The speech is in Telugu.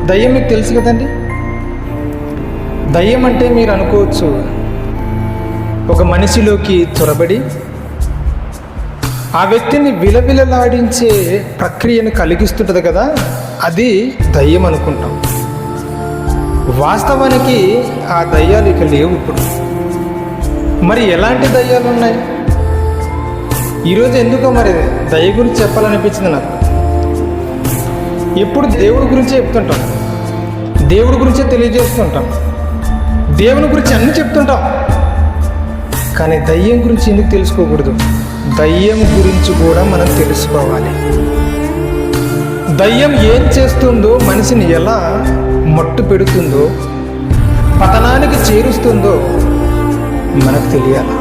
దయ్యం మీకు తెలుసు కదండి. దయ్యం అంటే మీరు అనుకోవచ్చు, ఒక మనిషిలోకి చొరబడి ఆ వ్యక్తిని విలవిలలాడించే ప్రక్రియను కలిగిస్తుంటుంది కదా, అది దయ్యం అనుకుంటాం. వాస్తవానికి ఆ దయ్యాలు ఇక లేవు ఇప్పుడు. మరి ఎలాంటి దయ్యాలు ఉన్నాయి? ఈరోజు ఎందుకో మరి దయ్య గురించి చెప్పాలనిపించింది నాకు. ఎప్పుడు దేవుడి గురించే చెప్తుంటాం, దేవుడి గురించే తెలియజేస్తుంటాం, దేవుని గురించి అన్నీ చెప్తుంటాం. కానీ దయ్యం గురించి ఎందుకు తెలుసుకోకూడదు? దయ్యం గురించి కూడా మనం తెలుసుకోవాలి. దయ్యం ఏం చేస్తుందో, మనిషిని ఎలా మట్టు పెడుతుందో, పతనానికి చేరుస్తుందో మనకు తెలియాలి.